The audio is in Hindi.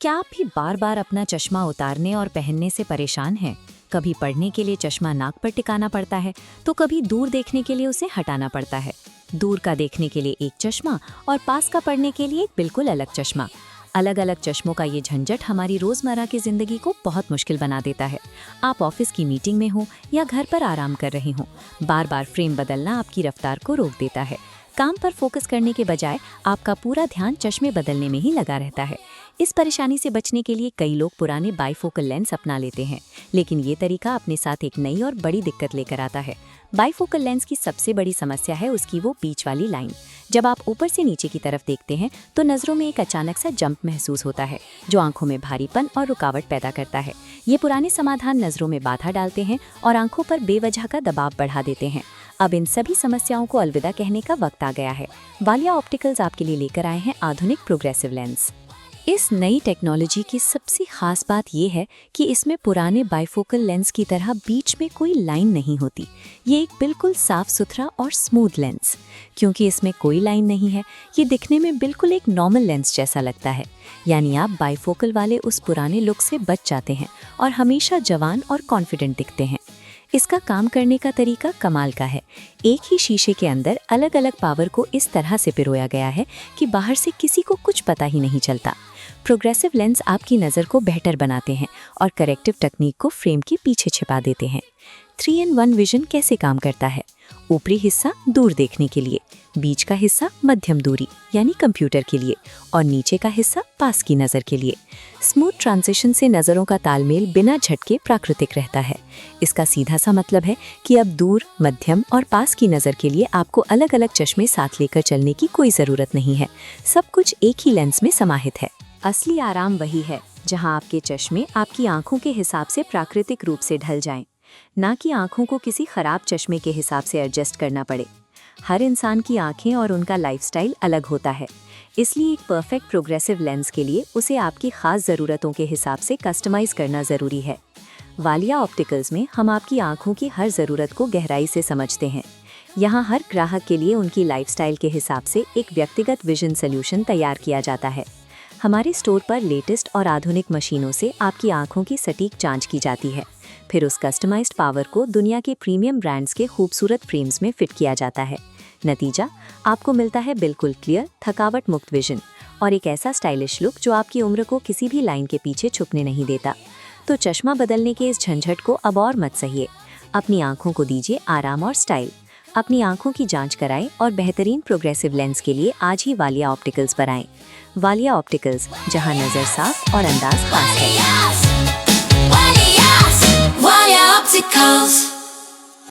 क्या आप भी बार बार अपना चश्मा उतारने और पहनने से परेशान हैं? कभी पढ़ने के लिए चश्मा नाक पर टिकाना पड़ता है, तो कभी दूर देखने के लिए उसे हटाना पड़ता है। दूर का देखने के लिए एक चश्मा और पास का पढ़ने के लिए एक बिल्कुल अलग चश्मा। अलग अलग चश्मों का ये झंझट हमारी रोजमर्रा की जिंदगी को बहुत मुश्किल बना देता है। आप ऑफिस की मीटिंग में हो या घर पर आराम कर रहे हो, बार बार फ्रेम बदलना आपकी रफ्तार को रोक देता है। काम पर फोकस करने के बजाय आपका पूरा ध्यान चश्मे बदलने में ही लगा रहता है। इस परेशानी से बचने के लिए कई लोग पुराने बाइफोकल लेंस अपना लेते हैं, लेकिन ये तरीका अपने साथ एक नई और बड़ी दिक्कत लेकर आता है। बाइफोकल लेंस की सबसे बड़ी समस्या है उसकी वो बीच वाली लाइन। जब आप ऊपर से नीचे की तरफ देखते हैं तो नजरों में एक अचानक सा जंप महसूस होता है, जो आंखों में भारीपन और रुकावट पैदा करता है। ये पुराने समाधान नजरों में बाधा डालते हैं और आंखों पर बेवजह का दबाव बढ़ा देते हैं। अब इन सभी समस्याओं को अलविदा कहने का वक्त आ गया है। वालिया ऑप्टिकल्स आपके लिए लेकर आए हैं आधुनिक प्रोग्रेसिव लेंस। इस नई टेक्नोलॉजी की सबसे खास बात यह है कि इसमें पुराने बाइफोकल लेंस की तरह बीच में कोई लाइन नहीं होती। ये एक बिल्कुल साफ सुथरा और स्मूथ लेंस। क्योंकि इसमें कोई लाइन नहीं है, ये दिखने में बिल्कुल एक नॉर्मल लेंस जैसा लगता है। यानी आप बाइफोकल वाले उस पुराने लुक से बच जाते हैं और हमेशा जवान और कॉन्फिडेंट दिखते हैं। इसका काम करने का तरीका कमाल का है। एक ही शीशे के अंदर अलग अलग पावर को इस तरह से पिरोया गया है कि बाहर से किसी को कुछ पता ही नहीं चलता। प्रोग्रेसिव लेंस आपकी नज़र को बेहतर बनाते हैं और करेक्टिव तकनीक को फ्रेम के पीछे छिपा देते हैं। 3-in-1 विजन कैसे काम करता है? ऊपरी हिस्सा दूर देखने के लिए, बीच का हिस्सा मध्यम दूरी यानी कंप्यूटर के लिए और नीचे का हिस्सा पास की नज़र के लिए। स्मूथ ट्रांजिशन से नज़रों का तालमेल बिना झटके प्राकृतिक रहता है। इसका सीधा सा मतलब है कि अब दूर, मध्यम और पास की नज़र के लिए आपको अलग अलग चश्मे साथ लेकर चलने की कोई ज़रूरत नहीं है। सब कुछ एक ही लेंस में समाहित है। असली आराम वही है जहां आपके चश्मे आपकी आंखों के हिसाब से प्राकृतिक रूप से ढल जाएं, ना कि आंखों को किसी खराब चश्मे के हिसाब से एडजस्ट करना पड़े। हर इंसान की आंखें और उनका लाइफस्टाइल अलग होता है, इसलिए एक परफेक्ट प्रोग्रेसिव लेंस के लिए उसे आपकी खास ज़रूरतों के हिसाब से कस्टमाइज करना ज़रूरी है। वालिया ऑप्टिकल्स में हम आपकी आंखों की हर ज़रूरत को गहराई से समझते हैं। यहाँ हर ग्राहक के लिए उनकी लाइफस्टाइल के हिसाब से एक व्यक्तिगत विजन सोल्यूशन तैयार किया जाता है। हमारे स्टोर पर लेटेस्ट और आधुनिक मशीनों से आपकी आंखों की सटीक जांच की जाती है। फिर उस कस्टमाइज्ड पावर को दुनिया के प्रीमियम ब्रांड्स के खूबसूरत फ्रेम्स में फिट किया जाता है। नतीजा, आपको मिलता है बिल्कुल क्लियर, थकावट मुक्त विजन और एक ऐसा स्टाइलिश लुक जो आपकी उम्र को किसी भी लाइन के पीछे छुपने नहीं देता। तो चश्मा बदलने के इस झंझट को अब और मत सहिए। अपनी आंखों को दीजिए आराम और स्टाइल। अपनी आंखों की जांच कराएं और बेहतरीन प्रोग्रेसिव लेंस के लिए आज ही वालिया ऑप्टिकल्स पर आएं। वालिया ऑप्टिकल्स, जहां नजर साफ और अंदाज खास है। Walia Opticals.